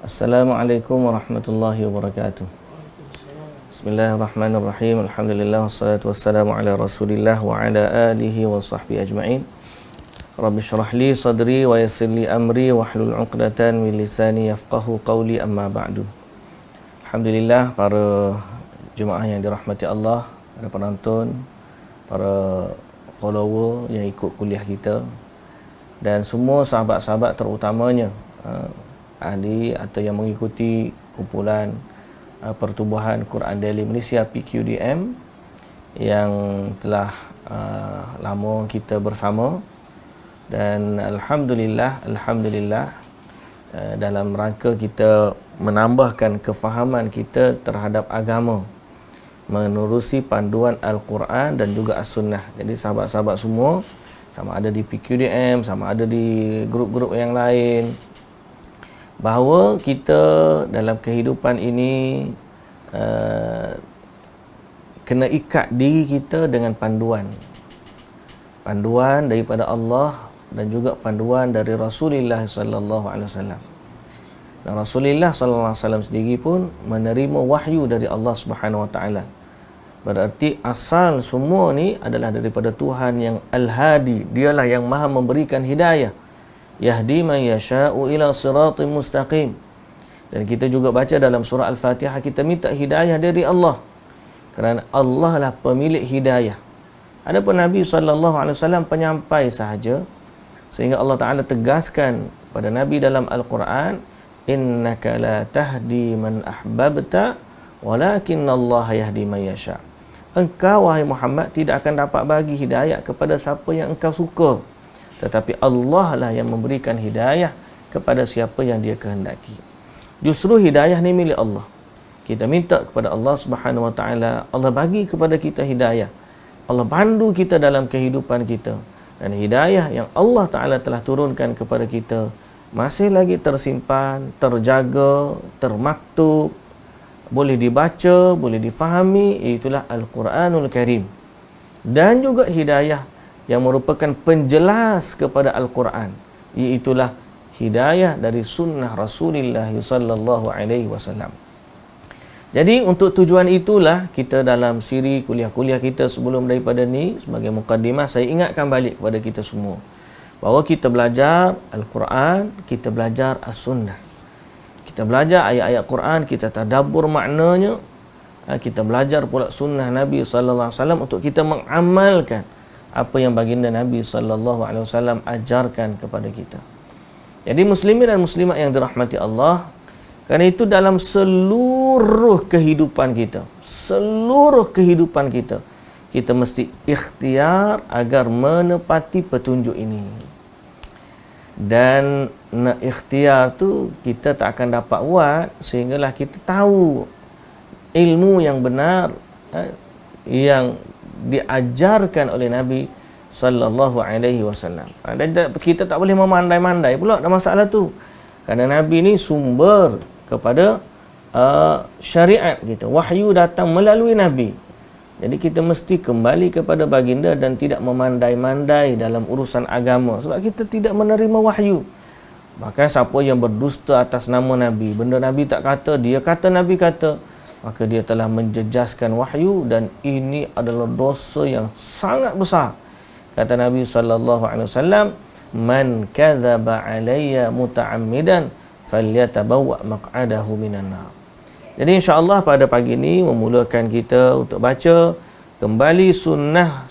Assalamualaikum warahmatullahi wabarakatuh. Bismillahirrahmanirrahim. Alhamdulillah wassalatu wassalamu ala Rasulillah wa ala alihi wa sahbihi ajma'in. Rabbi syrah li sadri wa yassir li amri wahlul 'uqdatan min lisani yafqahu qawli, amma ba'du. Alhamdulillah, para jemaah yang dirahmati Allah, para penonton, para follower yang ikut kuliah kita, dan semua sahabat-sahabat terutamanya ahli atau yang mengikuti kumpulan pertubuhan Quran Daily Malaysia PQDM yang telah lama kita bersama. Dan Alhamdulillah dalam rangka kita menambahkan kefahaman kita terhadap agama menerusi panduan Al-Quran dan juga As-Sunnah. Jadi sahabat-sahabat semua, sama ada di PQDM, sama ada di grup-grup yang lain, bahawa kita dalam kehidupan ini kena ikat diri kita dengan panduan daripada Allah dan juga panduan dari Rasulullah sallallahu alaihi wasallam. Dan Rasulullah sallallahu alaihi wasallam sendiri pun menerima wahyu dari Allah Subhanahu wa taala. Berarti asal semua ni adalah daripada Tuhan yang Al-Hadi. Dialah yang Maha memberikan hidayah. Yahdi man yasha'u ila siratim mustaqim. Dan kita juga baca dalam surah Al-Fatihah, kita minta hidayah dari Allah, kerana Allah lah pemilik hidayah. Adapun Nabi SAW penyampai sahaja, sehingga Allah Ta'ala tegaskan pada Nabi dalam Al-Quran, innaka la tahdi man ahbabta walakinna Allah yahdi man yasha'. Engkau, wahai Muhammad, tidak akan dapat bagi hidayah kepada siapa yang engkau suka, tetapi Allah lah yang memberikan hidayah kepada siapa yang Dia kehendaki. Justru hidayah ni milik Allah. Kita minta kepada Allah Subhanahu wa taala, Allah bagi kepada kita hidayah. Allah pandu kita dalam kehidupan kita. Dan hidayah yang Allah Taala telah turunkan kepada kita masih lagi tersimpan, terjaga, termaktub, boleh dibaca, boleh difahami, itulah Al-Quranul Karim. Dan juga hidayah yang merupakan penjelas kepada Al-Quran, iaitulah hidayah dari sunnah Rasulullah sallallahu alaihi wasallam. Jadi untuk tujuan itulah kita dalam siri kuliah-kuliah kita sebelum daripada ni, sebagai mukadimah, saya ingatkan balik kepada kita semua bahawa kita belajar Al-Quran, kita belajar As-Sunnah. Kita belajar ayat-ayat Quran, kita tadabbur maknanya, kita belajar pula sunnah Nabi sallallahu alaihi wasallam untuk kita mengamalkan apa yang baginda Nabi sallallahu alaihi wasallam ajarkan kepada kita. Jadi muslimin dan muslimat yang dirahmati Allah, kerana itu dalam seluruh kehidupan kita, kita mesti ikhtiar agar menepati petunjuk ini. Dan nak ikhtiar tu kita tak akan dapat buat sehinggalah kita tahu ilmu yang benar yang diajarkan oleh Nabi sallallahu alaihi wasallam. Dan kita tak boleh memandai-mandai pula dalam masalah tu. Kerana Nabi ni sumber kepada syariat kita. Wahyu datang melalui Nabi. Jadi kita mesti kembali kepada baginda dan tidak memandai-mandai dalam urusan agama, sebab kita tidak menerima wahyu. Bahkan siapa yang berdusta atas nama Nabi, benda Nabi tak kata, dia kata Nabi kata, maka dia telah menjejaskan wahyu, dan ini adalah dosa yang sangat besar. Kata Nabi sallallahu alaihi wasallam, man kadzaba alayya muta'ammidan falyatabawwa maq'adahu minan nar. Jadi insya-Allah pada pagi ini memulakan kita untuk baca kembali sunnah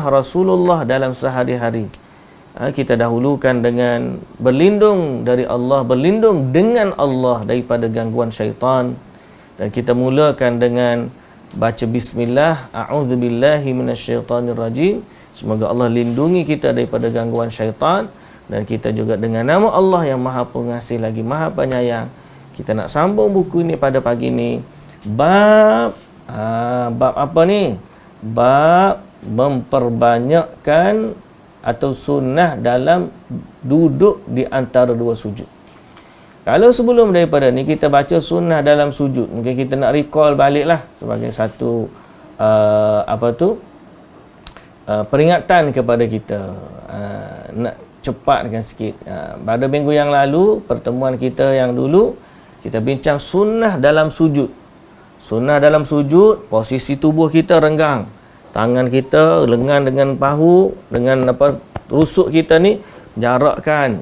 Rasulullah dalam sehari-hari. Kita dahulukan dengan berlindung dari Allah, berlindung dengan Allah daripada gangguan syaitan. Dan kita mulakan dengan baca bismillah, a'udzubillahi minasyaitonirrajim. Semoga Allah lindungi kita daripada gangguan syaitan. Dan kita juga dengan nama Allah yang Maha Pengasih lagi Maha Penyayang, kita nak sambung buku ini pada pagi ini. Bab apa ni? Bab memperbanyakkan atau sunnah dalam duduk di antara dua sujud. Kalau sebelum daripada ni kita baca sunnah dalam sujud, mungkin kita nak recall baliklah sebagai satu peringatan kepada kita. Nak cepatkan sikit. Pada minggu yang lalu, pertemuan kita yang dulu, Kita bincang sunnah dalam sujud. Sunnah dalam sujud, posisi tubuh kita renggang. Tangan kita, lengan dengan bahu, dengan rusuk kita ni jarakkan.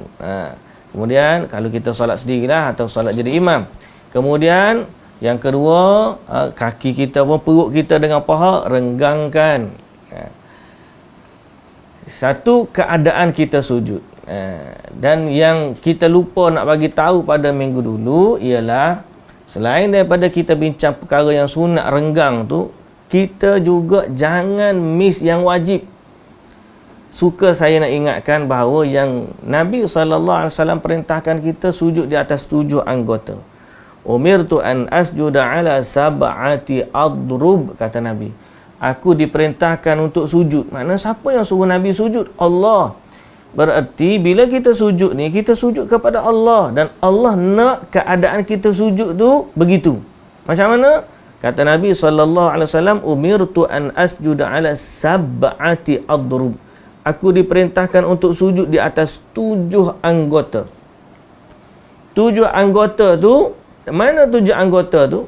Kemudian kalau kita solat sendirilah atau solat jadi imam. Kemudian yang kedua, kaki kita pun, perut kita dengan paha renggangkan. Satu keadaan kita sujud. Dan yang kita lupa nak bagi tahu pada minggu dulu ialah selain daripada kita bincang perkara yang sunat renggang tu, kita juga jangan miss yang wajib. Suka saya nak ingatkan bahawa yang Nabi SAW perintahkan kita sujud di atas 7 anggota. Umirtu an asjuda ala sab'ati adrub, kata Nabi. Aku diperintahkan untuk sujud. Maknanya siapa yang suruh Nabi sujud? Allah. Berarti bila kita sujud ni, kita sujud kepada Allah. Dan Allah nak keadaan kita sujud tu begitu. Macam mana? Kata Nabi SAW, umirtu an asjuda ala sab'ati adrub. Aku diperintahkan untuk sujud di atas 7 anggota. 7 anggota tu, mana 7 anggota tu?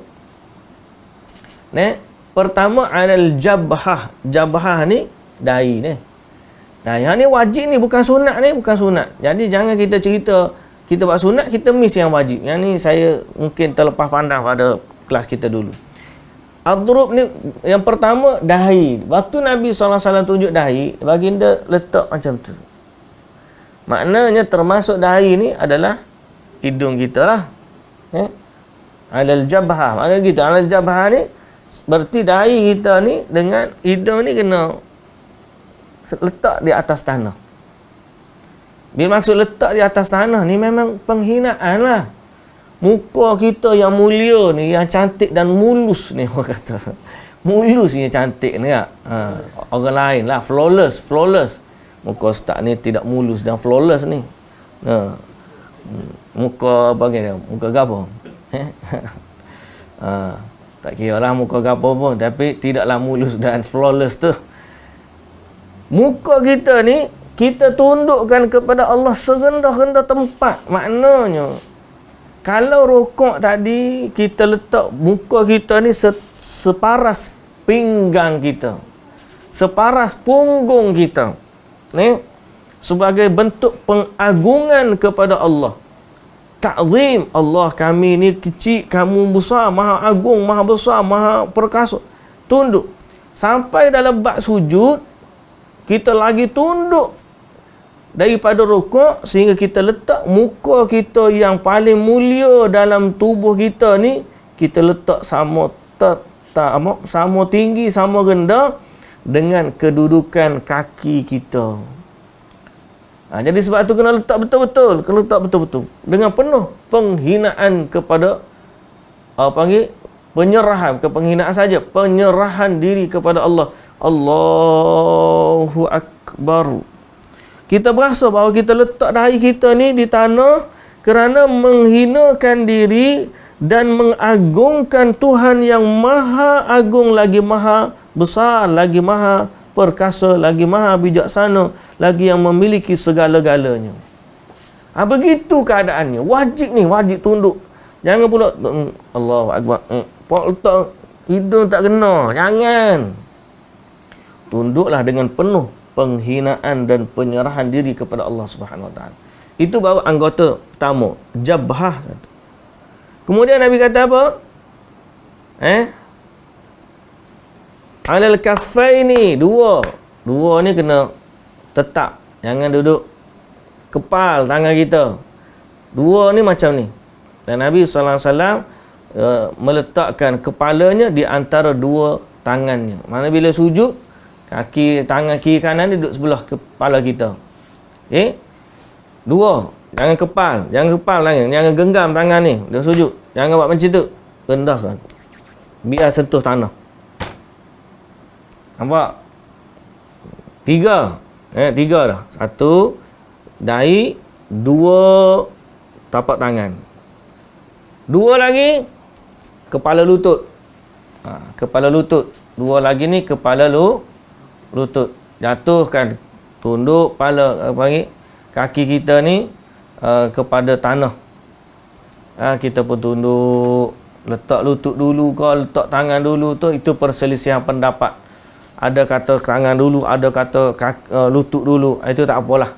Pertama alal jabhah. Jabhah ni dahi ni. Nah, yang ni wajib ni, bukan sunat ni, bukan sunat. Jadi jangan kita cerita kita buat sunat, kita miss yang wajib. Yang ni saya mungkin terlepas pandang pada kelas kita dulu. Adrub ni yang pertama dahi. Waktu Nabi SAW tunjuk dahi, baginda letak macam tu. Maknanya termasuk dahi ni adalah hidung kita lah. Alal jabhah. Maknanya gitu. Alal jabhah ni berarti dahi kita ni dengan hidung ni kena letak di atas tanah. Bila maksud letak di atas tanah ni memang penghinaan lah. Muka kita yang mulia ni, yang cantik dan mulus ni, orang kata mulus ni cantik ni tak? Orang lain lah, flawless. Muka ustaz ni tidak mulus dan flawless ni. Muka apa kira? Muka gapo? Tak kira lah muka gapo pun, tapi tidaklah mulus dan flawless tu. Muka kita ni, kita tundukkan kepada Allah serendah-rendah tempat. Maknanya, kalau rukuk tadi, kita letak muka kita ni separas pinggang kita. Separas punggung kita. Ni, sebagai bentuk pengagungan kepada Allah. Ta'zim. Allah, kami ni kecil, kamu besar, maha agung, maha besar, maha perkasa. Tunduk. Sampai dalam bab sujud, kita lagi tunduk daripada rukuk sehingga kita letak muka kita yang paling mulia dalam tubuh kita ni, kita letak sama tinggi, sama rendah dengan kedudukan kaki kita. Jadi sebab tu kena letak betul-betul, dengan penuh penghinaan kepada penyerahan, ke penghinaan saja, penyerahan diri kepada Allah. Allahu Akbar. Kita berasa bahawa kita letak dahi kita ni di tanah kerana menghinakan diri dan mengagungkan Tuhan yang maha agung, lagi maha besar, lagi maha perkasa, lagi maha bijaksana, lagi yang memiliki segala-galanya. Begitu keadaannya. Wajib ni, wajib tunduk. Jangan pula Allahu Akbar. Letak hidung tak kena. Jangan. Tunduklah dengan penuh penghinaan dan penyerahan diri kepada Allah Subhanahu Wa Taala. Itu baru anggota pertama, jabhah. Kemudian Nabi kata apa? Alal kaffaini, dua ni kena tetap. Jangan duduk kepal tangan kita. Dua ni macam ni. Dan Nabi SAW meletakkan kepalanya di antara dua tangannya. Mana bila sujud, tangan kiri kanan ni duduk sebelah kepala kita. Dua. Jangan kepal tangan. Jangan genggam tangan ni. Dia sujud. Jangan buat macam tu. Rendahkan. Biar sentuh tanah. Nampak? 3. 3 dah. 1 dahi, 2 tapak tangan. 2 lagi kepala lutut. Kepala lutut. 2 lagi ni kepala lutut. Jatuhkan, tunduk kepala kaki kita ni kepada tanah. kita pun tunduk, letak lutut dulu ke letak tangan dulu tu, itu perselisihan pendapat. Ada kata tangan dulu, ada kata lutut dulu. Itu tak apalah.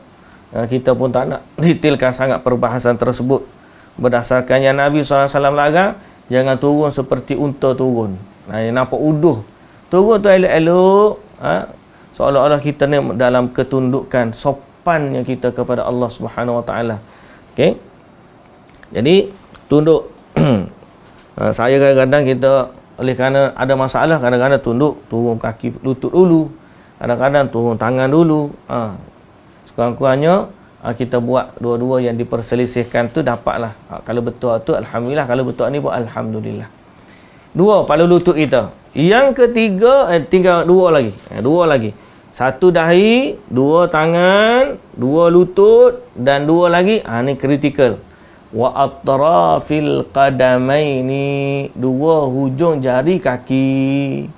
Kita pun tak nak detailkan sangat perbahasan tersebut. Berdasarkan yang Nabi SAW larang, jangan turun seperti unta turun. Nampak uduh. Turun tu elok-elok. Seolah-olah kita ni dalam ketundukan, sopannya kita kepada Allah Subhanahu Wa Taala. Okey. Jadi tunduk. Saya kadang-kadang kita oleh kerana ada masalah, kadang-kadang tunduk, turun kaki lutut dulu, kadang-kadang turun tangan dulu. Sekurang-kurangnya kita buat dua-dua yang diperselisihkan tu dapatlah. Kalau betul tu alhamdulillah, kalau betul ni pun alhamdulillah. Dua pada lutut kita. Yang ketiga tinggal dua lagi. Dua lagi. Satu dahi, dua tangan, dua lutut dan dua lagi. Ni kritikal. Wa atrafil qadamaini, dua hujung jari kaki.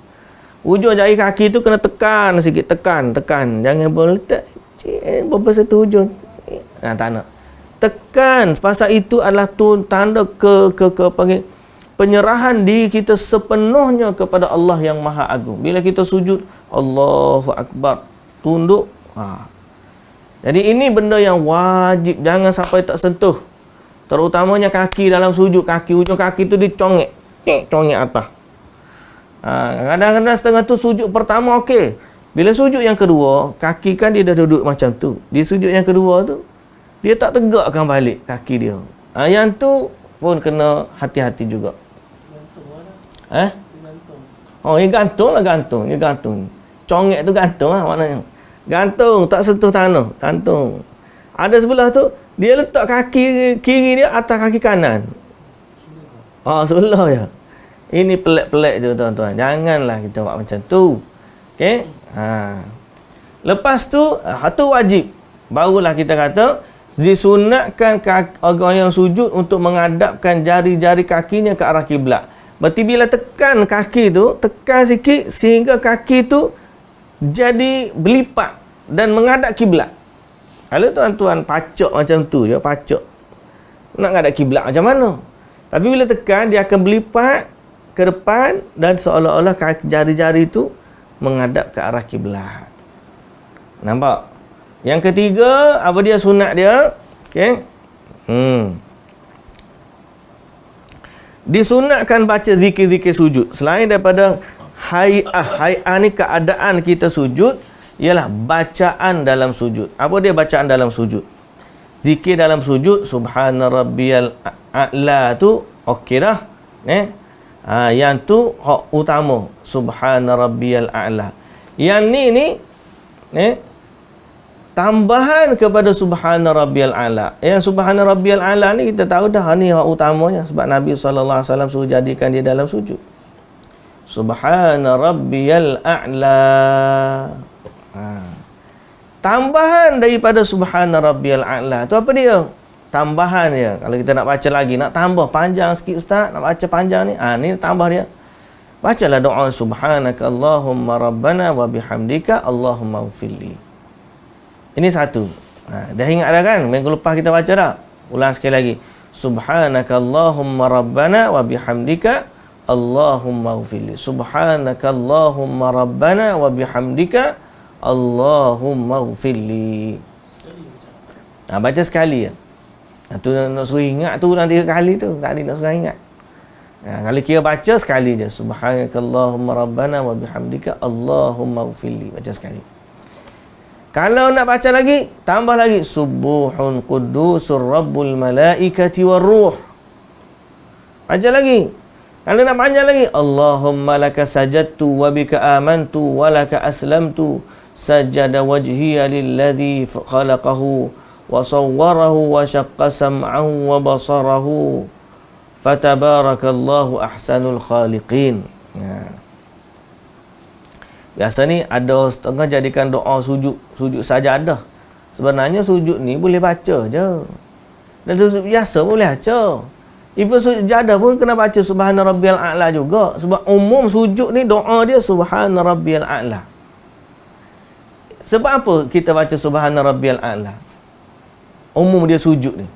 Hujung jari kaki tu kena tekan sikit, tekan. Jangan boleh letak berapa satu hujung. Tak nak. Tekan, pasal itu adalah tanda ke panggil penyerahan diri kita sepenuhnya kepada Allah yang Maha Agung. Bila kita sujud, Allahu Akbar, tunduk. Jadi ini benda yang wajib, jangan sampai tak sentuh. Terutamanya kaki dalam sujud, ujung kaki tu dicongek atas. Kadang-kadang setengah tu sujud pertama okey. Bila sujud yang kedua, kaki kan dia dah duduk macam tu. Di sujud yang kedua tu, dia tak tegakkan balik kaki dia. Yang tu pun kena hati-hati juga. Gantung. Dia gantung. Congek tu gantung maknanya. Gantung, tak sentuh tanah. Gantung. Ada sebelah tu, dia letak kaki kiri dia atas kaki kanan. Sebelah ya. Ini pelik-pelik je tuan-tuan. Janganlah kita buat macam tu. Okey? Lepas tu, tu wajib. Barulah kita kata disunatkan orang yang sujud untuk menghadapkan jari-jari kakinya ke arah kiblat. Berarti bila tekan kaki tu, tekan sikit sehingga kaki tu jadi berlipat dan menghadap kiblat. Kalau tuan-tuan pacak macam tu je, pacak. Nak ngadap kiblat macam mana? Tapi bila tekan, dia akan berlipat ke depan dan seolah-olah jari-jari tu menghadap ke arah kiblat. Nampak? Yang ketiga, apa dia sunat dia? Okey. Disunatkan baca zikir-zikir sujud. Selain daripada hay'ah ni keadaan kita sujud, ialah bacaan dalam sujud. Apa dia bacaan dalam sujud? Zikir dalam sujud, subhana rabbiyal a'la tu okey dah. Yang tu hak utama, subhana rabbiyal a'la. Yang ni tambahan kepada subhana rabbiyal a'la. Yang subhana rabbiyal a'la ni kita tahu dah, ni hak utamanya sebab Nabi SAW suruh jadikan dia dalam sujud. Subhana rabbiyal a'la. Tambahan daripada subhana rabbiyal a'la tu apa dia? Tambahan dia. Kalau kita nak baca lagi, nak tambah panjang sikit ustaz, nak baca panjang ni, ni tambah dia. Bacalah doa subhanaka Allahumma rabbana wa bihamdika Allahumma ghfirli. Ini satu. Dah ingat dah kan? Minggu lepas kita baca dah. Ulang sekali lagi. Subhanaka Allahumma rabbana wa bihamdika Allahumma ghfirli. Subhanaka Allahumma rabbana wa bihamdika Allahumma ghfirli. Baca sekali ya. Tu nak suruh ingat tu nanti 3 kali tu. Tak ada nak suruh ingat. Kalau kira baca sekali je. Subhanaka Allahumma rabbana wa bihamdika Allahumma ghfirli. Baca sekali. Kalau nak baca lagi, tambah lagi. Subuhun quddusur rabbul malaikati war ruh. Baca lagi. Kalau nak panjang lagi, Allahumma laka sajadtu wa bika amantu wa laka aslamtu. Sajada wajhiya lilladhi khalaqahu wa sawwarahu wa syaqqa sam'ahu wa basarahu. Fatabarakallahu ahsanul khaliqin. Biasa ni ada setengah jadikan doa sujud sajadah. Sebenarnya sujud ni boleh baca je. Dan sujud biasa boleh baca. Even sujud sajadah pun kena baca subhana rabbiyal a'la juga. Sebab umum sujud ni doa dia subhana rabbiyal a'la. Sebab apa kita baca subhana rabbiyal a'la? Umum dia sujud ni.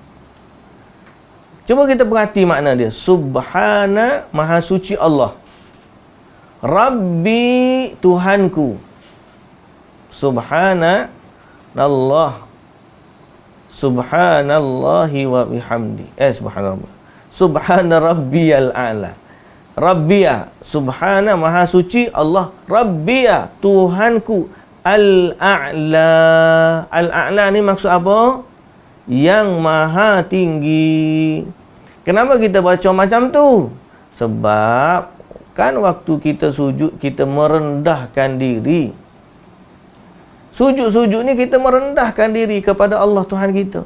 Cuba kita perhati makna dia. Subhana, maha suci Allah. Rabbi, Tuhanku. Subhanallah. Subhanallahi wa bihamdi. Subhanallah. Subhana rabbiyal a'la. Rabbiya, subhana, maha suci Allah. Rabbiya, Tuhanku. Al-a'la. Al-a'la ni maksud apa? Yang maha tinggi. Kenapa kita baca macam tu? Sebab kan waktu kita sujud, kita merendahkan diri. Sujud-sujud ni kita merendahkan diri kepada Allah Tuhan kita.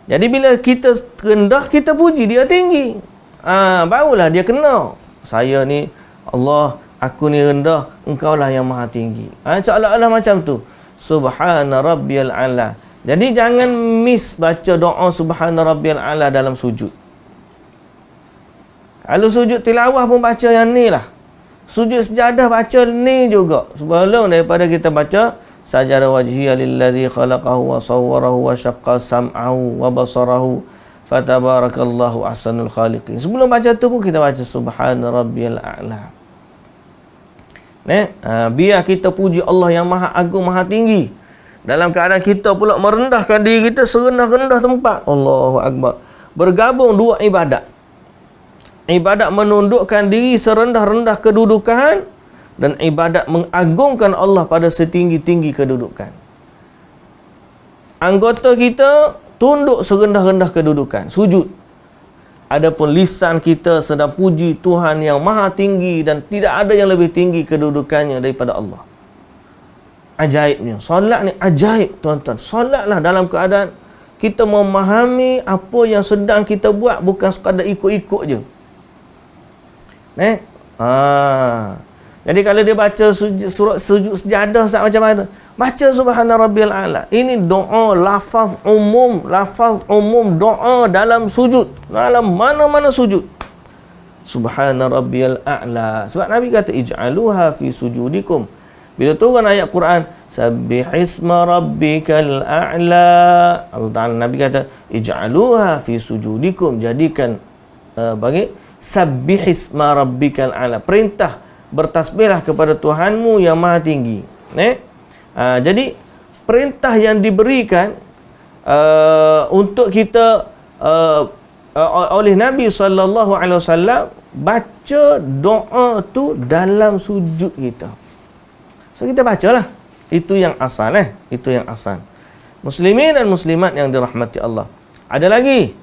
Jadi bila kita rendah, kita puji dia tinggi. Barulah dia kena. Saya ni Allah, aku ni rendah, engkaulah yang maha tinggi. Seolah-olah macam tu. Subhana rabbiyal a'la. Jadi jangan miss baca doa subhana rabbiyal a'la dalam sujud. Kalau sujud tilawah pun baca yang ni lah. Sujud sejadah baca ni juga. Sebelum daripada kita baca sajada wajhiya lilladzi khalaqahu wa sawwarahu wa syaqqa sam'ahu wa basarahu fatabarakallahu ahsanul khaliqin. Sebelum baca tu pun kita baca subhana rabbiyal a'la. Biar kita puji Allah yang maha agung, maha tinggi. Dalam keadaan kita pula merendahkan diri kita serendah-rendah tempat. Allahu akbar. Bergabung dua ibadat. Ibadat menundukkan diri serendah-rendah kedudukan, dan ibadat mengagungkan Allah pada setinggi-tinggi kedudukan. Anggota kita tunduk serendah-rendah kedudukan, sujud. Adapun lisan kita sedang puji Tuhan yang maha tinggi dan tidak ada yang lebih tinggi kedudukannya daripada Allah. Ajaibnya. Solat ni ajaib, tuan-tuan. Solatlah dalam keadaan kita memahami apa yang sedang kita buat, bukan sekadar ikut-ikut je. Jadi kalau dia baca sujud sejadah macam mana? Baca subhana rabbiyal a'la. Ini doa lafaz umum doa dalam sujud, dalam mana-mana sujud. Subhana rabbiyal a'la. Sebab Nabi kata ij'aluha fi sujudikum. Bila turun ayat Quran, sabbihisma rabbikal a'la, Allah Ta'ala, Nabi kata ij'aluha fi sujudikum, jadikan bagi sabbihisma rabbikal a'la, perintah bertasbihlah kepada Tuhanmu yang maha tinggi. Jadi perintah yang diberikan untuk kita oleh Nabi SAW, baca doa tu dalam sujud kita. So kita bacalah. Itu yang asal. Itu yang asal. Muslimin dan muslimat yang dirahmati Allah. Ada lagi.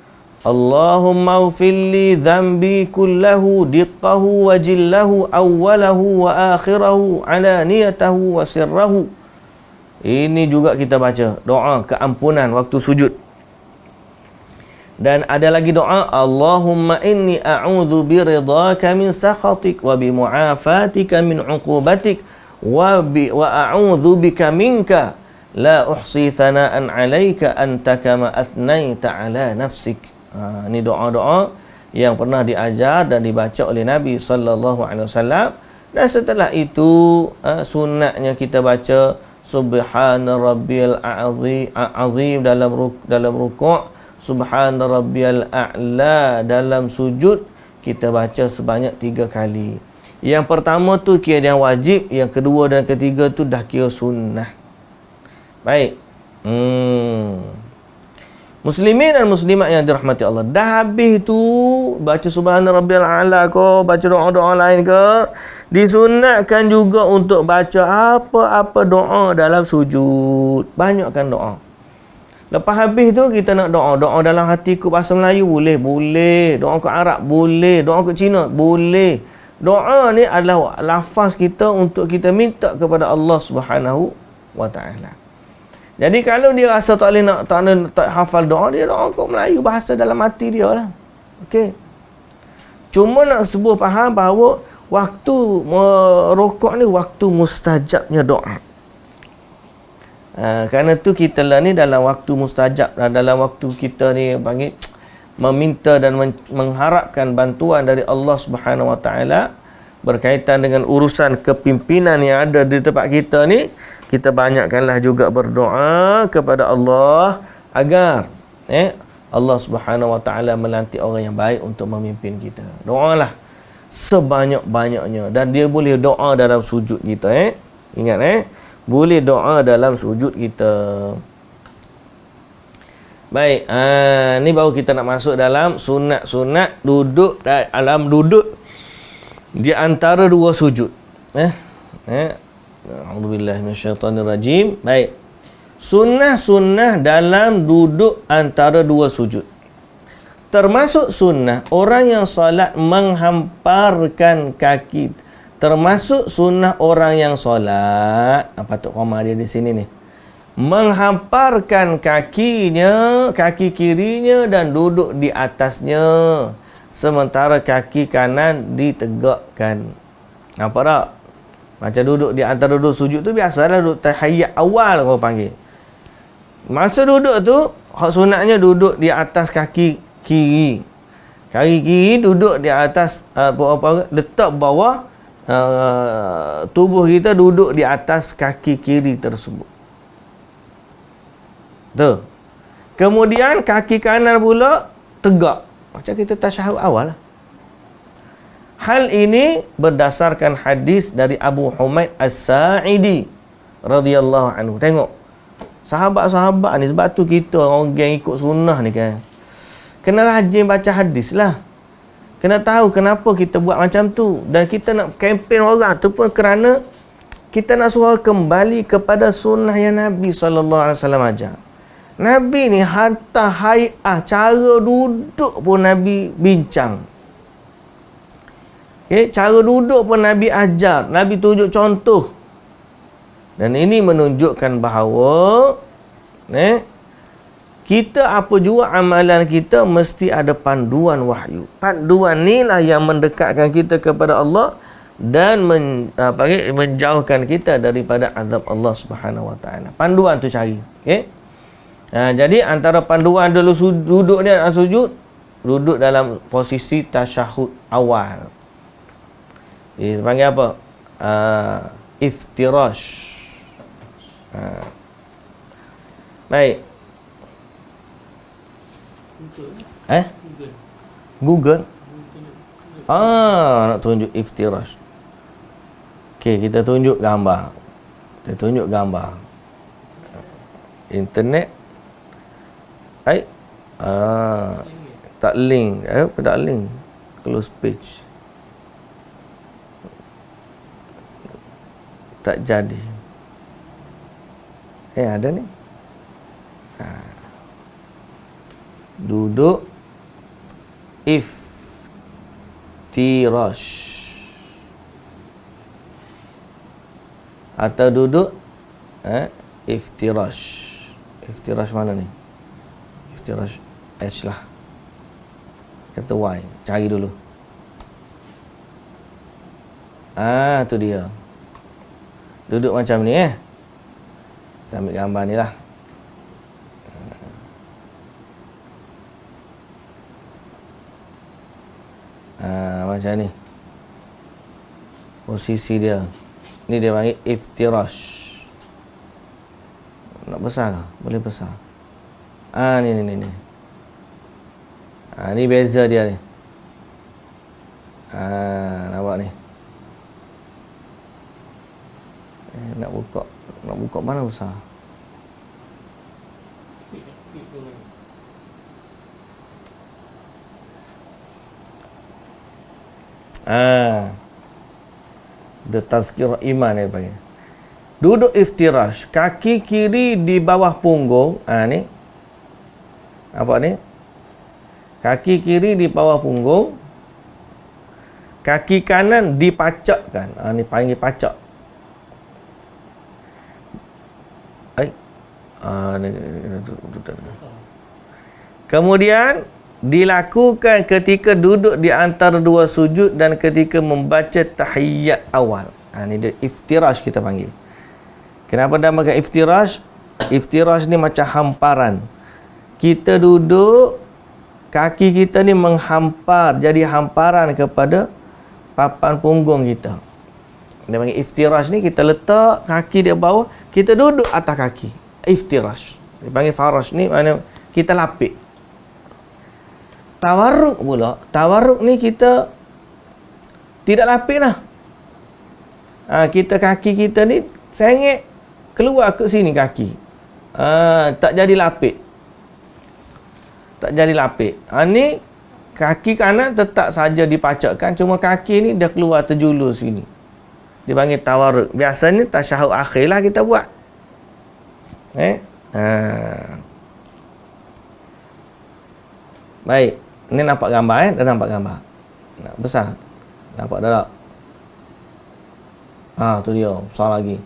Allahumma ufilli dhambi kullahu diqqahu wa jillahu awwalahu wa akhirahu alaniyatahu wa sirrahu. Ini juga kita baca doa keampunan waktu sujud. Dan ada lagi doa Allahumma inni a'udzu biridhaka min sakhatik wa bi mu'afatika min 'uqubatik wa a'udzu bika minka la uhsi thana'an 'alaika anta kama athnaita 'ala nafsik. Ini doa-doa yang pernah diajar dan dibaca oleh Nabi SAW. Dan setelah itu sunatnya kita baca subhana rabbiyal azim dalam rukuk, subhana rabbiyal a'la dalam sujud. Kita baca sebanyak 3 kali. Yang pertama tu kira yang wajib, yang kedua dan ketiga tu dah kira sunnah. Baik. Muslimin dan muslimat yang dirahmati Allah, dah habis tu baca subhana rabbiyal a'la ke, baca doa-doa lain ke, disunatkan juga untuk baca apa-apa doa dalam sujud. Banyakkan doa. Lepas habis tu kita nak doa dalam hati ikut bahasa Melayu boleh, doa ke Arab boleh, doa ke Cina boleh. Doa ni adalah lafaz kita untuk kita minta kepada Allah Subhanahu wa taala. Jadi kalau dia rasa tak hafal doa, dia doa ke Melayu, bahasa dalam hati dia lah. Okey. Cuma nak sebuah faham bahawa waktu merokok ni waktu mustajabnya doa. Kerana tu kita lah ni dalam waktu mustajab, dalam waktu kita ni panggil meminta dan mengharapkan bantuan dari Allah Subhanahu Wa Taala berkaitan dengan urusan kepimpinan yang ada di tempat kita ni. Kita banyakkanlah juga berdoa kepada Allah agar Allah Subhanahu Wa Taala melantik orang yang baik untuk memimpin kita. Doalah sebanyak-banyaknya, dan dia boleh doa dalam sujud kita. Ingat boleh doa dalam sujud kita. Baik, ni baru kita nak masuk dalam sunat-sunat duduk dalam duduk di antara dua sujud. A'udzubillahi minasyaitanirrajim. Baik. Sunnah-sunnah dalam duduk antara dua sujud. Termasuk sunnah orang yang salat menghamparkan kaki. Termasuk sunnah orang yang solat, patut koma dia di sini ni, menghamparkan kakinya, kaki kirinya dan duduk di atasnya, sementara kaki kanan ditegakkan. Nampak tak? Macam duduk di antara dua sujud tu biasalah duduk tahiyyat awal orang panggil. Masa duduk tu, hak sunatnya duduk di atas kaki kiri. Kaki kiri duduk di atas letak bawah tubuh kita duduk di atas kaki kiri tersebut. Tu. Kemudian kaki kanan pula tegak. Macam kita tasyahud awal lah. Hal ini berdasarkan hadis dari Abu Humaid As-Sa'idi radhiyallahu anhu. Tengok. Sahabat-sahabat ni, sebab tu kita orang yang ikut sunnah ni kan, kena rajin baca hadis lah. Kena tahu kenapa kita buat macam tu. Dan kita nak kempen orang tu pun kerana kita nak suruh kembali kepada sunnah yang Nabi SAW ajar. Nabi ni hatta hai'ah, cara duduk pun Nabi bincang. Cara duduk pun Nabi ajar. Nabi tunjuk contoh. Dan ini menunjukkan bahawa kita apa jua amalan kita mesti ada panduan wahyu. Panduan inilah yang mendekatkan kita kepada Allah dan menjauhkan kita daripada azab Allah Subhanahu Wa Taala. Panduan tu cari. Jadi antara panduan dulu duduk ni dalam sujud, duduk dalam posisi tasyahud awal. Panggil apa? Iftirash. Baik. Google. Nak tunjuk iftirash. Okey, kita tunjuk gambar. Internet. Baik. Tak link. Tak link. Close page. Tak jadi. Ada ni. Duduk iftirash atau duduk iftirash. Iftirash mana ni? Iftirash H lah. Kata Y. Cari dulu. Tu dia. Duduk macam ni Kita ambil gambar ni lah. Macam ni posisi dia. Ni dia panggil iftirash. Nak besar ke? Boleh besar. Ni. Ni beza dia ni. Nampak ni. Nak buka mana besar? The Tazkirah Iman dia panggil. Duduk iftirash, kaki kiri di bawah punggung. Ni. Nampak ni? Kaki kiri di bawah punggung. Kaki kanan dipacakkan. Ni panggil pacak. Kemudian dilakukan ketika duduk di antara dua sujud dan ketika membaca tahiyyat awal. Ni dia iftirash kita panggil. Kenapa namakan iftirash? Iftirash ni macam hamparan. Kita duduk, kaki kita ni menghampar, jadi hamparan kepada papan punggung kita. Dia panggil iftirash ni, kita letak kaki di bawah, kita duduk atas kaki. Iftirash. Dia panggil farash ni, mana kita lapik. tawarruk pula. Tawarruk ni kita tidak lapik lah. Kaki kita ni sengit keluar ke sini kaki. Tak jadi lapik. Tak jadi lapik. Ni kaki kanan tetap saja dipacakkan, cuma kaki ni dah keluar terjulur sini. Dipanggil tawarruk. Biasanya tasyahud akhir lah kita buat. Baik. Ni nampak gambar Dah nampak gambar. Besar. Nampak dah tak? Tu dia. Besar lagi.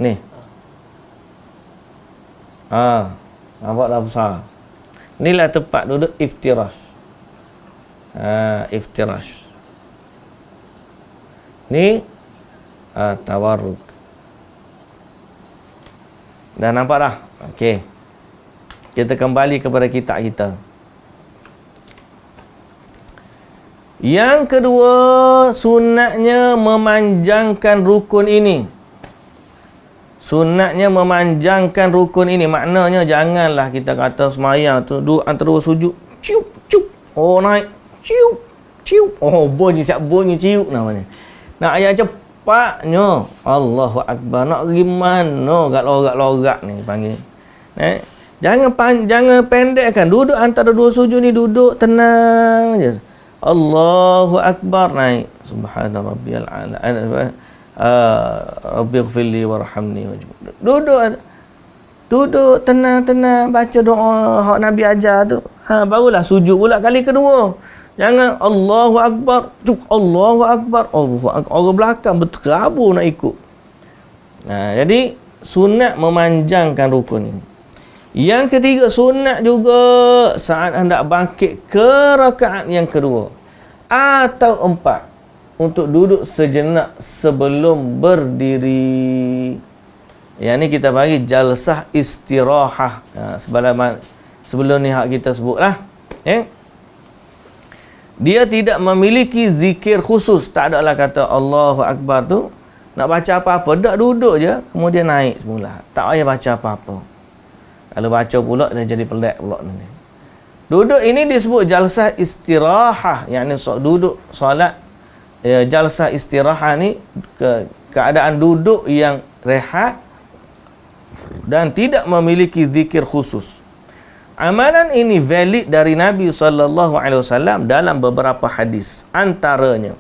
Ni. Nampak dah besar. Inilah tempat duduk iftirash. Iftirash. Ni tawarruk. Dah nampak dah? Okey. Kita kembali kepada kitab kita. Yang kedua, sunatnya memanjangkan rukun ini. Sunatnya memanjangkan rukun ini. Maknanya janganlah kita kata semayang tu duduk antara sujud. Ciup, ciup. Naik. Ciup, ciup. Bunyi siap bunyi ciup namanya. Nak ayat cepatnya. Allahu Akbar. Nak pergi mana? Kat lorak-lorak ni panggil. Jangan pendekkan. Duduk antara dua sujud ni duduk tenang je. Allahu Akbar naik. Subhana rabbiyal a'la. Rabbighfirli warhamni. Duduk tenang-tenang baca doa hak Nabi ajar tu. Barulah sujud pula kali kedua. Jangan Allahu Akbar, Allahu Akbar, Allahu Akbar. Orang belakang berterabur nak ikut. Jadi sunat memanjangkan rukun ini. Yang ketiga, sunat juga saat hendak bangkit ke rakaat yang kedua atau empat untuk duduk sejenak sebelum berdiri. Yang ni kita bagi jalsah istirahah. Sebelum ni hak kita sebutlah. Dia tidak memiliki zikir khusus. Tak adalah kata Allahu Akbar tu nak baca apa-apa, dak duduk je kemudian naik semula. Tak payah baca apa-apa. Kalau baca pula dah jadi pelik pula nanti. Duduk ini disebut jalsah istirahah, yakni duduk solat. Jalsah istirahah ni keadaan duduk yang rehat dan tidak memiliki zikir khusus. Amalan ini valid dari Nabi SAW dalam beberapa hadis. Antaranya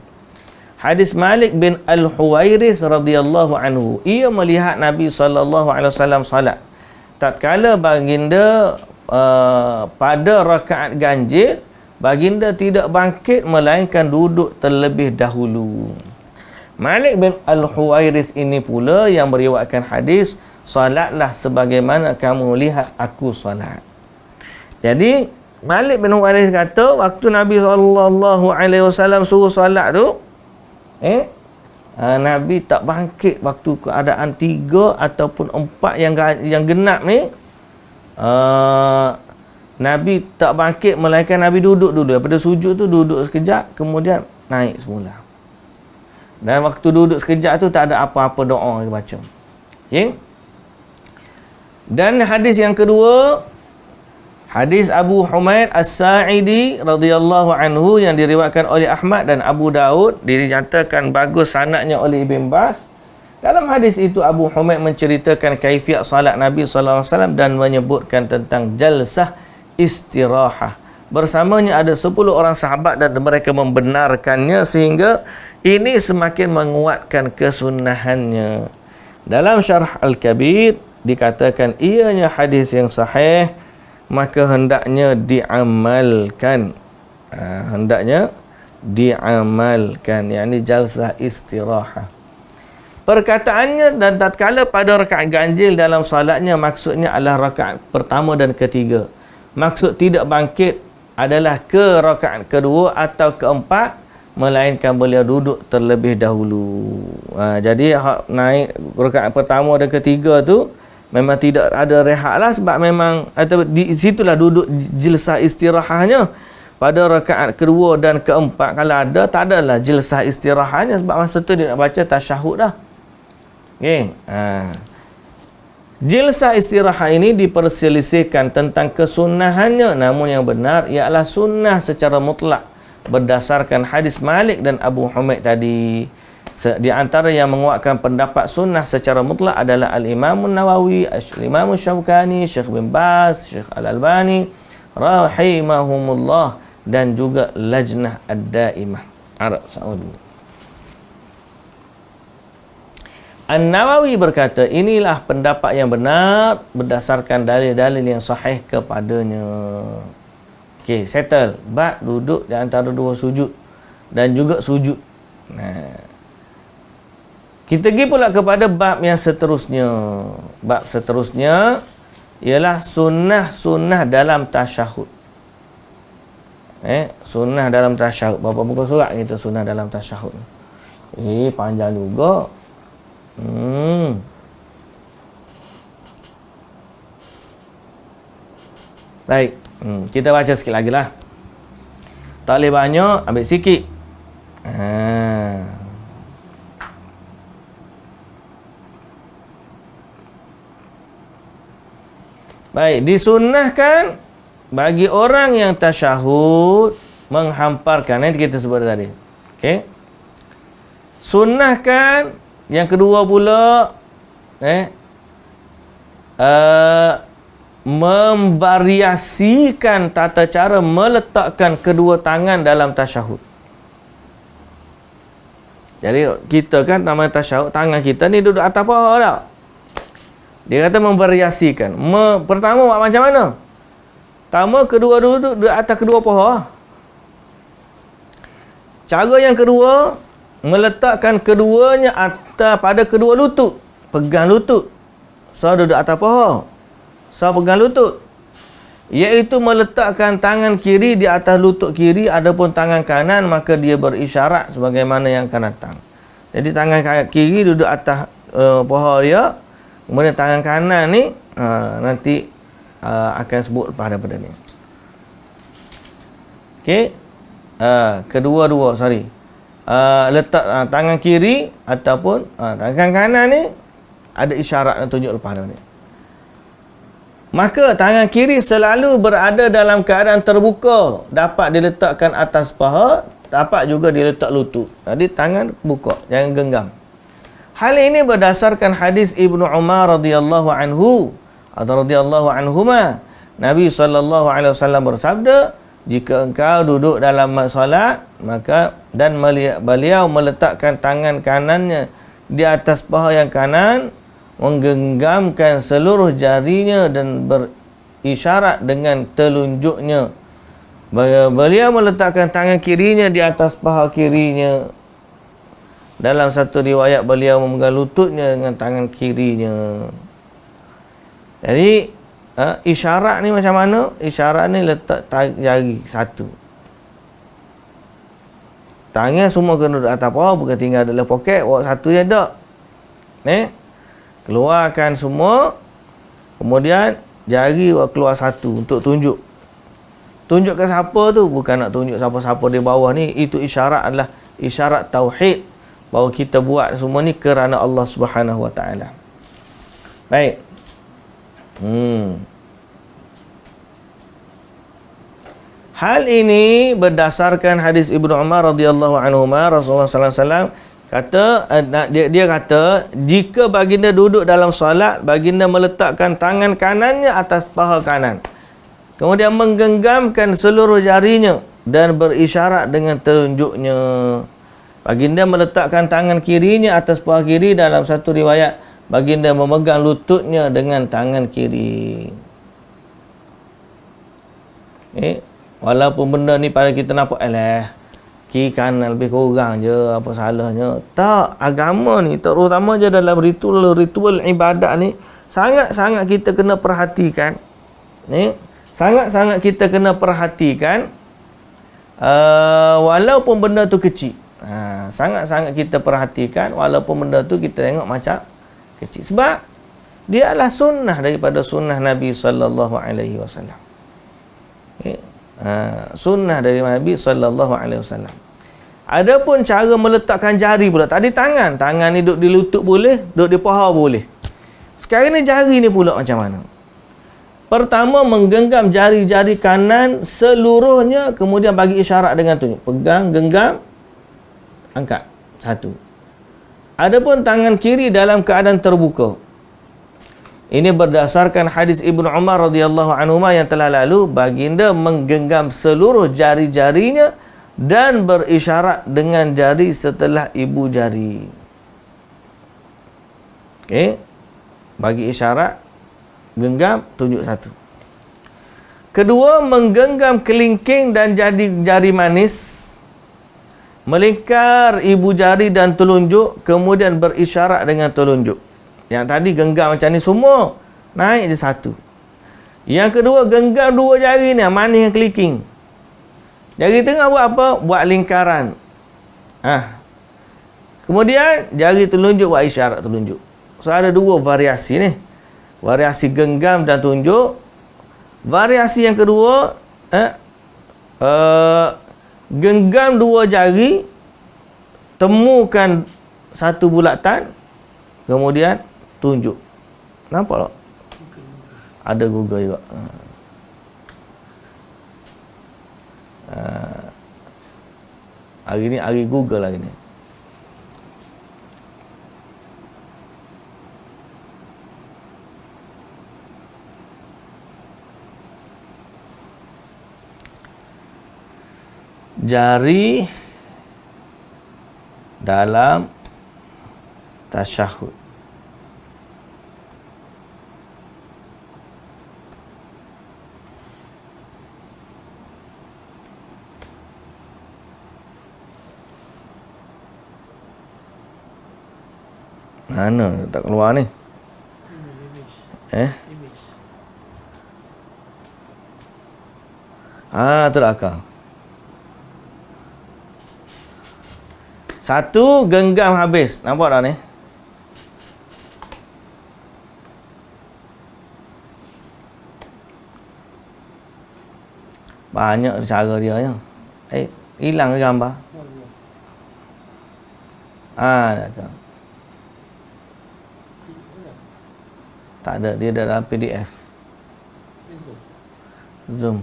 hadis Malik bin Al-Huwairith radhiyallahu anhu. Ia melihat Nabi SAW salat. Tatkala baginda pada rakaat ganjil, baginda tidak bangkit melainkan duduk terlebih dahulu. Malik bin Al-Huwairith ini pula yang meriwayatkan hadis, salatlah sebagaimana kamu lihat aku salat. Jadi Malik bin Huwairith kata waktu Nabi SAW suruh salat tu, Nabi tak bangkit waktu keadaan 3 ataupun 4 yang genap ni. Nabi tak bangkit melainkan Nabi duduk dulu. Daripada sujud tu duduk sekejap kemudian naik semula. Dan waktu duduk sekejap tu tak ada apa-apa doa dia baca. Okay? Dan hadis yang kedua, hadis Abu Humaid As-Sa'idi radhiyallahu anhu yang diriwayatkan oleh Ahmad dan Abu Daud, dinyatakan bagus sanadnya oleh Ibn Baz. Dalam hadis itu Abu Humaid menceritakan kaifiat salat Nabi sallallahu alaihi wasallam dan menyebutkan tentang jalsah istirahah. Bersamanya ada 10 orang sahabat dan mereka membenarkannya sehingga ini semakin menguatkan kesunahannya. Dalam Syarh Al-Kabir dikatakan ianya hadis yang sahih, maka hendaknya diamalkan. Hendaknya diamalkan, yakni jalsah istirahah. Perkataannya dan tatkala pada rakaat ganjil dalam salatnya maksudnya adalah rakaat pertama dan ketiga. Maksud tidak bangkit adalah ke rakaat kedua atau keempat, melainkan beliau duduk terlebih dahulu. Jadi naik rakaat pertama dan ketiga tu memang tidak ada rehat lah, sebab memang atau di situlah duduk jilsah istirahahnya. Pada rakaat kedua dan keempat kalau ada, tak adalah jilsah istirahahnya sebab masa tu dia nak baca tasyahud dah. Okey. Jilsah istirahat ini diperselisihkan tentang kesunahannya, namun yang benar ialah sunnah secara mutlak berdasarkan hadis Malik dan Abu Humaid tadi. Di antara yang menguatkan pendapat sunnah secara mutlak adalah Al-Imam Nawawi, Al-Imam Syaukani, Syekh bin Baz, Syekh Al-Albani rahimahumullah, dan juga Lajnah Ad-Daimah Arab Saudi. An-Nawawi berkata, inilah pendapat yang benar berdasarkan dalil-dalil yang sahih kepadanya. Okey, settle. Bab duduk di antara dua sujud dan juga sujud. Nah, kita pergi pula kepada bab yang seterusnya. Bab seterusnya ialah sunnah-sunnah dalam tasyahud. Sunnah dalam tasyahud. Berapa muka surat kita sunnah dalam tasyahud? Panjang juga. Baik, kita baca sikit lagi lah. Tak boleh banyak, ambil sikit. Baik, disunnahkan bagi orang yang tasyahud menghamparkan, nanti kita sebut tadi. Okey. Sunnahkan yang kedua pula memvariasikan tata cara meletakkan kedua tangan dalam tasyahud. Jadi kita kan nama tasyahud, tangan kita ni duduk atas paha tak? Dia kata memvariasikan. Pertama buat macam mana? Pertama, kedua duduk di atas kedua paha. Cara yang kedua, meletakkan keduanya atas pada kedua lutut. Pegang lutut. So duduk atas paha. So pegang lutut. Iaitu meletakkan tangan kiri di atas lutut kiri, adapun tangan kanan maka dia berisyarat sebagaimana yang akan datang. Jadi tangan kiri duduk atas paha dia, kemudian tangan kanan ni nanti akan sebut lepas daripada ni. Okey. Kedua-dua, letak tangan kiri ataupun tangan kanan ni ada isyarat yang tunjuk lepas ni. Maka tangan kiri selalu berada dalam keadaan terbuka, dapat diletakkan atas paha, dapat juga diletak lutut. Jadi tangan buka, jangan genggam. Hal ini berdasarkan hadis Ibnu Umar radhiyallahu anhu atau radhiyallahu anhuma. Nabi sallallahu alaihi wasallam bersabda, jika engkau duduk dalam solat, maka dan beliau meletakkan tangan kanannya di atas paha yang kanan, menggenggamkan seluruh jarinya dan berisyarat dengan telunjuknya. Beliau meletakkan tangan kirinya di atas paha kirinya. Dalam satu riwayat beliau memegang lututnya dengan tangan kirinya. Jadi isyarat ni macam mana? Isyarat ni letak jari satu. Tangan semua kena duduk atas paha, bukan tinggal dalam poket, bawa satu je tak. Keluarkan semua, kemudian jari keluar satu untuk tunjuk. Tunjuk ke siapa tu? Bukan nak tunjuk siapa-siapa di bawah ni. Itu isyarat adalah isyarat tauhid, bahawa kita buat semua ni kerana Allah Subhanahu Wa Taala. Baik. Hal ini berdasarkan hadis Ibnu Umar radhiyallahu anhu, Rasulullah sallallahu alaihi wasallam kata, dia kata, jika baginda duduk dalam solat, baginda meletakkan tangan kanannya atas paha kanan, kemudian menggenggamkan seluruh jarinya dan berisyarat dengan telunjuknya. Baginda meletakkan tangan kirinya atas paha kiri. Dalam satu riwayat, baginda memegang lututnya dengan tangan kiri. Walaupun benda ni pada kita nampak, kiri kanan lebih kurang je, apa salahnya? Tak, agama ni terutama je dalam ritual ibadat ni sangat-sangat kita kena perhatikan. Sangat-sangat kita kena perhatikan, walaupun benda tu kecil. Sangat-sangat kita perhatikan walaupun benda tu kita tengok macam kecil, sebab dia adalah sunnah daripada sunnah Nabi sallallahu alaihi wasallam. Sunnah dari Nabi sallallahu alaihi wasallam. Adapun cara meletakkan jari pula. Tadi tangan. Tangan ni duduk di lutut boleh, duduk di paha boleh. Sekarang ni jari ni pula macam mana? Pertama, menggenggam jari-jari kanan seluruhnya, kemudian bagi isyarat dengan tunjuk. Pegang, genggam, angkat. Satu. Adapun tangan kiri dalam keadaan terbuka. Ini berdasarkan hadis Ibnu Umar radhiyallahu anhu yang telah lalu, baginda menggenggam seluruh jari-jarinya dan berisyarat dengan jari setelah ibu jari. Okey. Bagi isyarat, genggam, tunjuk satu. Kedua, menggenggam kelingking dan jari manis, melingkar ibu jari dan telunjuk, kemudian berisyarat dengan telunjuk. Yang tadi genggam macam ni semua, naik je satu. Yang kedua, genggam dua jari ni, manis dengan kelingking. Jari tengah buat apa? Buat lingkaran. Kemudian jari telunjuk buat isyarat telunjuk. So ada dua variasi ni. Variasi genggam dan tunjuk. Variasi yang kedua, genggam dua jari, temukan satu bulatan, kemudian tunjuk. Nampak tak? Ada Google juga. Hari ni hari Google hari ni. Jari dalam tasyahud. Mana tak keluar ni? Terakal. Satu, genggam habis. Nampak tak ni? Banyak cara dia ya. Hilang ke gambar? Dah. Tak ada, dia dalam PDF. Zoom.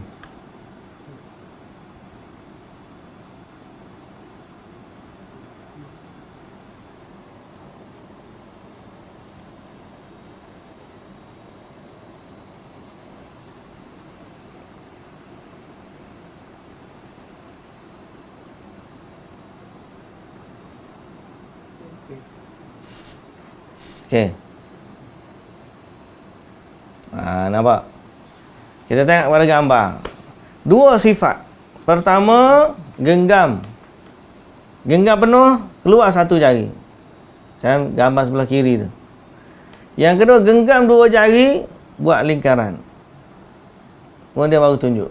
Okey. Nampak? Kita tengok pada gambar. Dua sifat. Pertama, genggam. Genggam penuh, keluar satu jari. Macam gambar sebelah kiri tu. Yang kedua, genggam dua jari, buat lingkaran. Kemudian baru tunjuk.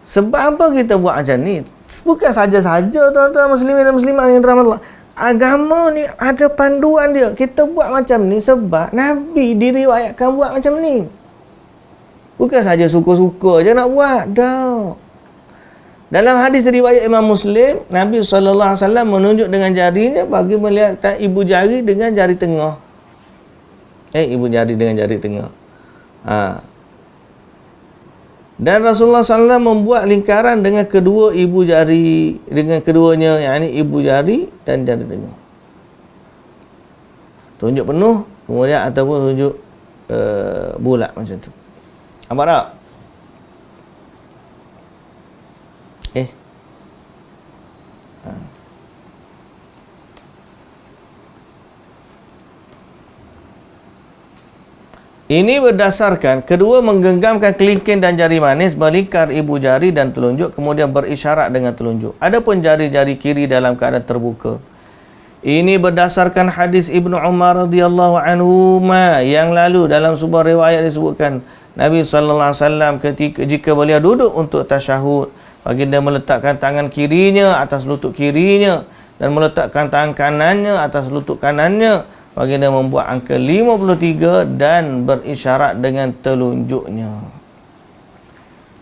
Sebab apa kita buat macam ni? Bukan saja-saja tuan-tuan muslimin dan muslimat yang dirahmati Allah. Agama ni ada panduan dia. Kita buat macam ni sebab Nabi diriwayatkan buat macam ni. Bukan saja suka-suka je nak buat. Dah. Dalam hadis riwayat Imam Muslim, Nabi SAW menunjuk dengan jarinya bagi melihat ibu jari dengan jari tengah. Ibu jari dengan jari tengah. Dan Rasulullah SAW membuat lingkaran dengan kedua ibu jari, dengan keduanya, yakni ibu jari dan jari tengah. Tunjuk penuh, kemudian ataupun tunjuk bulat macam tu. Nampak tak? Ini berdasarkan kedua menggenggamkan kelingking dan jari manis, melingkar ibu jari dan telunjuk, kemudian berisyarat dengan telunjuk. Adapun jari-jari kiri dalam keadaan terbuka. Ini berdasarkan hadis Ibnu Umar radhiyallahu anhu yang lalu. Dalam sebuah riwayat disebutkan Nabi sallallahu alaihi wasallam ketika jika beliau duduk untuk tasyahud, baginda meletakkan tangan kirinya atas lutut kirinya dan meletakkan tangan kanannya atas lutut kanannya. Baginda membuat angka 53 dan berisyarat dengan telunjuknya.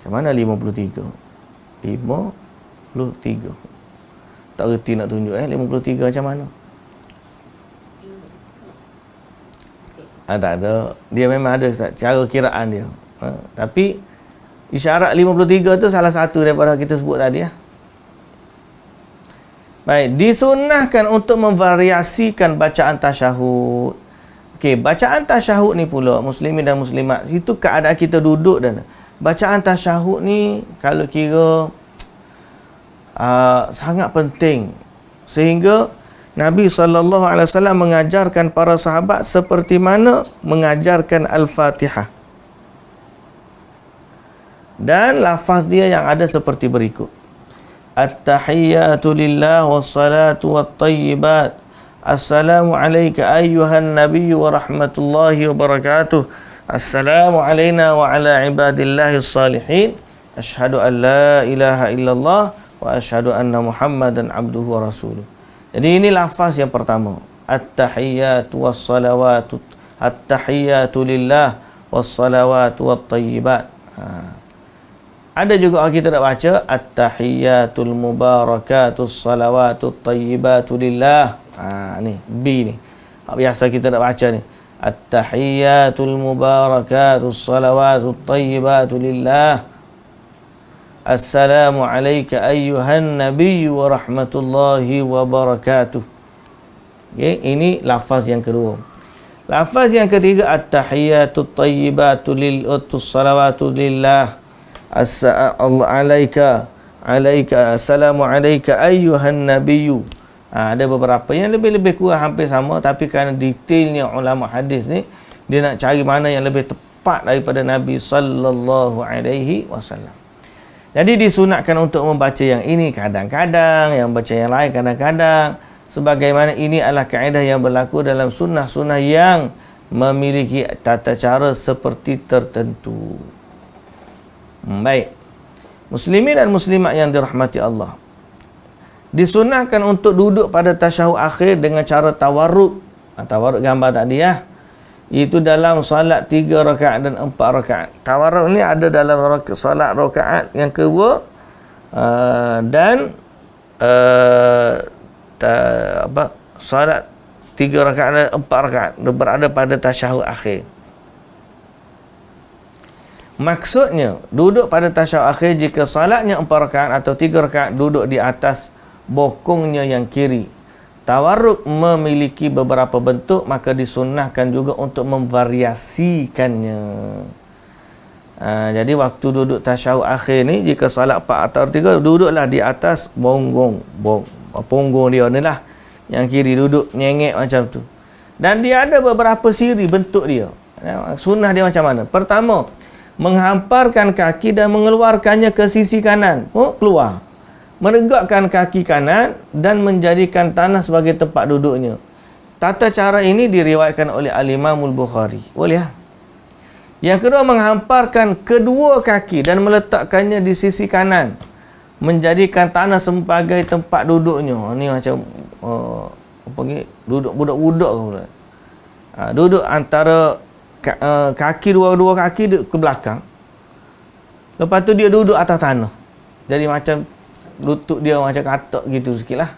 Macam mana 53? 53. tak reti nak tunjuk 53 macam mana. Tak ada. Dia memang ada cara kiraan dia. Tapi isyarat 53 tu salah satu daripada kita sebut tadi. Baik, disunnahkan untuk memvariasikan bacaan tasyahud. Okey, bacaan tasyahud ni pula muslimin dan muslimat, itu keadaan kita duduk dan bacaan tasyahud ni kalau kira sangat penting, sehingga Nabi SAW mengajarkan para sahabat seperti mana mengajarkan Al-Fatihah. Dan lafaz dia yang ada seperti berikut. At-tahiyyatu lillah wassalatu wattayyibat. Assalamu alayka ayyuhan nabiyyu wa rahmatullahi wa barakatuh. Assalamu alayna wa ala ibadillahi salihin. Ashhadu an la ilaha illallah wa ashhadu anna Muhammadan abduhu wa rasuluh. Jadi ini lafaz yang pertama. At-tahiyyatu wassalawatu. At-tahiyyatu lillah wassalawatu wattayyibat. Ada juga kita nak baca at-tahiyyatul mubarakatus salawatut tayyibatu lillah. Ni B ni. Biasa kita nak baca ni. At-tahiyyatul mubarakatus salawatut tayyibatu lillah. Assalamu alayka ayyuhan nabiyyu wa rahmatullahi wa barakatuh. Okay, ini lafaz yang kedua. Lafaz yang ketiga at-tahiyyatut tayyibatu lil-utus salawatu lillah. Assalamu alayka ayyuhan nabiyyu. Ada beberapa yang lebih kurang hampir sama, tapi kerana detailnya ulama hadis ni, dia nak cari mana yang lebih tepat daripada Nabi sallallahu alaihi wasallam. Jadi disunatkan untuk membaca yang ini kadang-kadang, yang baca yang lain kadang-kadang, sebagaimana ini adalah kaedah yang berlaku dalam sunnah-sunnah yang memiliki tata cara seperti tertentu. Baik, muslimin dan muslimat yang dirahmati Allah, disunahkan untuk duduk pada tasyahud akhir dengan cara tawarruk. Tawarruk gambar tadi itu dalam salat 3 rakaat dan 4 rakaat. Tawarruk ni ada dalam salat rakaat yang kedua dan salat 3 rakaat dan 4 rakaat berada pada tasyahud akhir. Maksudnya, duduk pada tasyahud akhir jika salatnya 4 rakaat atau 3 rakaat, duduk di atas bokongnya yang kiri. Tawarruk memiliki beberapa bentuk, maka disunnahkan juga untuk memvariasikannya. Jadi waktu duduk tasyahud akhir ni, jika salat 4 atau 3, duduklah di atas punggung dia ni lah. Yang kiri duduk nyengek macam tu. Dan dia ada beberapa siri bentuk dia. Sunnah dia macam mana? Pertama, menghamparkan kaki dan mengeluarkannya ke sisi kanan. Keluar. Menegakkan kaki kanan dan menjadikan tanah sebagai tempat duduknya. Tata cara ini diriwayatkan oleh Al-Imamul Bukhari. Boleh Yang kedua, menghamparkan kedua kaki dan meletakkannya di sisi kanan, menjadikan tanah sebagai tempat duduknya. Ni macam duduk budak-budak duduk antara kaki, dua kaki ke belakang. Lepas tu dia duduk atas tanah. Jadi macam lutut dia macam katak gitu sikit lah.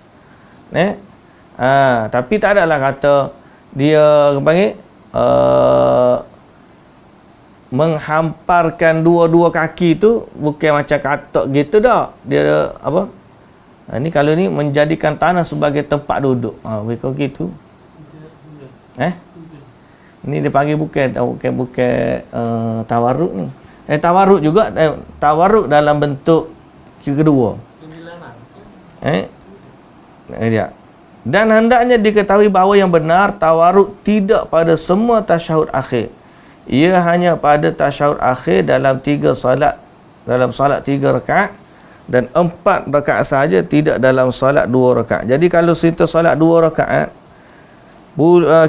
Tapi tak adalah kata dia menghamparkan dua kaki tu bukan macam katak gitu dah. Dia apa? Ni kalau ni menjadikan tanah sebagai tempat duduk. Bukan gitu. Ni dia panggil bukan tawarruk ni. Tawarruk juga, tawarruk dalam bentuk kedua. Dan hendaknya diketahui bahawa yang benar tawarruk tidak pada semua tasyahud akhir. Ia hanya pada tasyahud akhir dalam 3 salat, dalam salat 3 rakaat dan 4 rakaat sahaja, tidak dalam salat 2 rakaat. Jadi kalau kita salat 2 rakaat,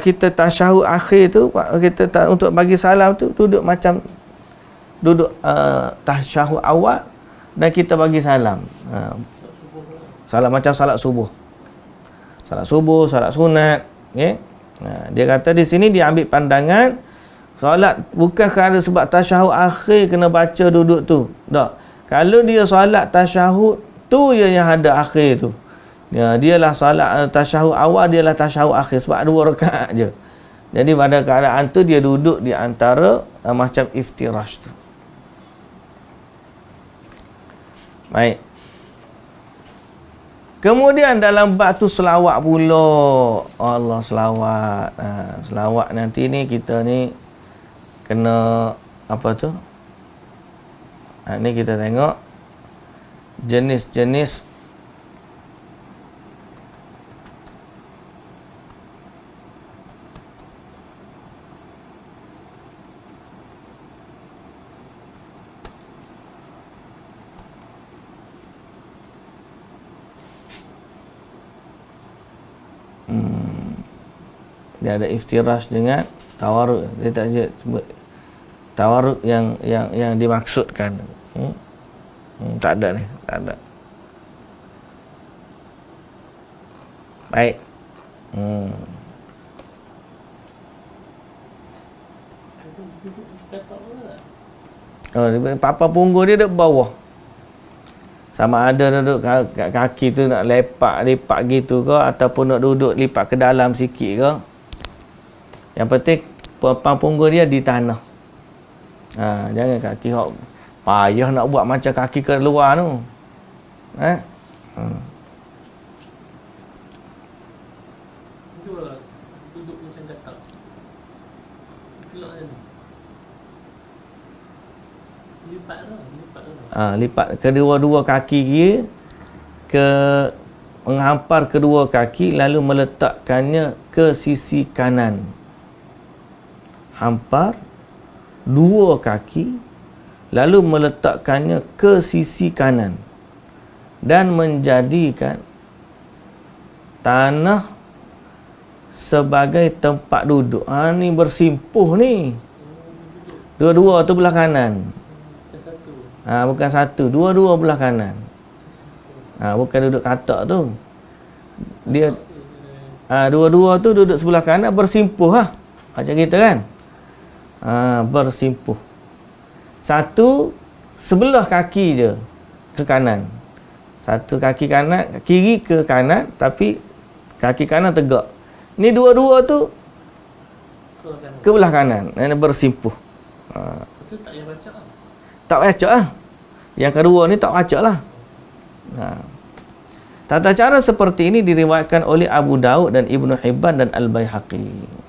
kita tasyahud akhir tu, kita untuk bagi salam tu duduk macam duduk tasyahud awal dan kita bagi salam. Salat macam salat subuh. Salat subuh, salat sunat, dia kata di sini dia ambil pandangan solat bukan kerana sebab tasyahud akhir kena baca duduk tu. Tak. Kalau dia solat tasyahud tu yang ada akhir tu, Ya, dialah salat tasyahud awal, dialah tasyahud akhir sebab 2 rakaat je. Jadi pada keadaan tu dia duduk di antara macam iftirash tu. Baik. Kemudian dalam bab tu selawat pula. Allah selawat. Selawat nanti ni kita ni kena apa tu? Ni kita tengok jenis-jenis dia ada iftirash dengan tawarruk. Dia tak je sebut tawarruk yang dimaksudkan. Tak ada ni, tak ada. Baik. Papa punggung dia duduk bawah. Sama ada duduk kaki tu nak lipat gitu ke, ataupun nak duduk lipat ke dalam sikit ke. Yang penting papan punggung dia di tanah. Jangan kaki hok payah nak buat macam kaki ke luar tu. Duduk macam gatal. Kelak ni. Lipat dah. Lipat kedua-dua kaki dia menghampar kedua kaki lalu meletakkannya ke sisi kanan. Hampar dua kaki lalu meletakkannya ke sisi kanan dan menjadikan tanah sebagai tempat duduk. Ni bersimpuh ni. Dua-dua tu belah kanan. Bukan satu, dua-dua belah kanan. Bukan duduk katak tu. Dia dua-dua tu duduk sebelah kanan bersimpuh lah. Macam kita kan? Bersimpuh. Satu sebelah kaki je ke kanan. Satu kaki kanan, kiri ke kanan, tapi kaki kanan tegak. Ni dua-dua tu ke belah kanan. Ini bersimpuh. Itu tak payah baca lah. Tak baca lah. Yang kedua ni tak baca lah. Tata cara seperti ini diriwayatkan oleh Abu Daud dan Ibnu Hibban dan Al-Baihaqi.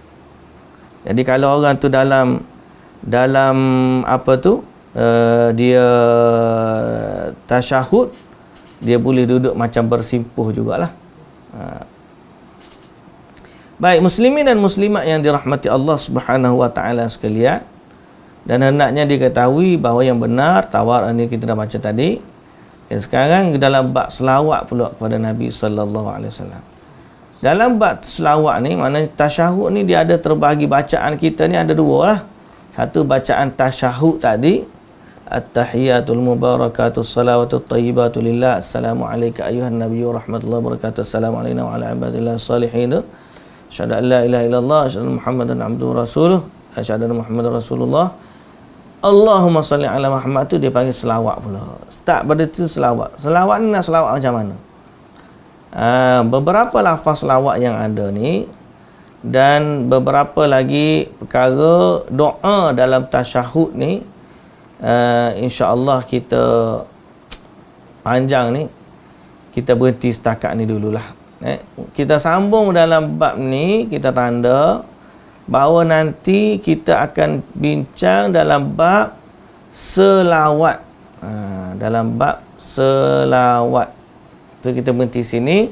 Jadi kalau orang tu dalam apa tu, dia tasyahud, dia boleh duduk macam bersimpuh jugalah. Baik, muslimin dan muslimat yang dirahmati Allah Subhanahu wa taala sekalian, dan hendaknya diketahui bahawa yang benar tawar ini kita dah baca tadi. Dan sekarang dalam bab selawat pula kepada Nabi sallallahu alaihi wasallam. Dalam bab selawat ni, maknanya tasyahud ni dia ada terbahagi. Bacaan kita ni ada dua lah. Satu bacaan tasyahud tadi, at-tahiyatul mubarakatus salawatut tayyibatu lillah, assalamu alayka ayuhan nabiyyu rahmatullahi wabarakatuh, assalamu alayna wa ala ibadillah salihin, asyhadu an la ilaha illallah, asyhadu muhammadan abduhu rasuluh, asyhadu anna muhammadar rasulullah, Allahumma salli ala Muhammad. Tu dia panggil selawat pula. Start pada tu selawat. Selawat ni nak selawat macam mana? Beberapa lafaz selawat yang ada ni, dan beberapa lagi perkara doa dalam tasyahud ni, insya-Allah kita panjang ni, kita berhenti setakat ni dululah. Kita sambung dalam bab ni, kita tanda bahawa nanti kita akan bincang dalam bab selawat. Dalam bab selawat tu kita berhenti sini.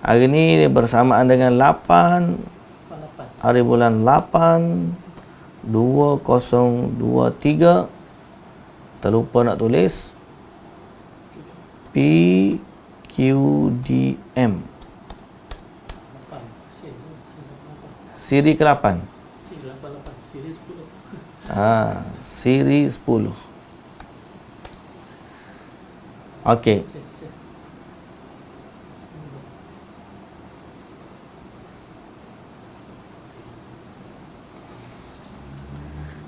Hari ni bersamaan dengan 8 hari bulan 8 2023. Terlupa nak tulis PQDM siri ke-8. Siri 10. Siri 10. Okey.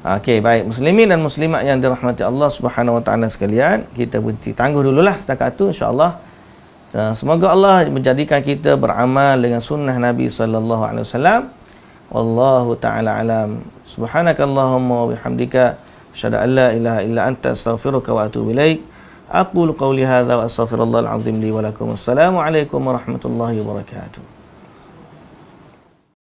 Okey, baik. Muslimin dan muslimat yang dirahmati Allah Subhanahu wa taala sekalian, kita berhenti tangguh dululah setakat tu, insya-Allah Semoga Allah menjadikan kita beramal dengan sunnah Nabi sallallahu alaihi wasallam. Wallahu taala alam. Subhanakallahumma wa bihamdika asyhadu an la ilaha illa anta astaghfiruka wa atubu ilaik. Aqulu qawli hadza wa astaghfirullahal azim li wa lakum. Assalamu alaikum warahmatullahi wabarakatuh.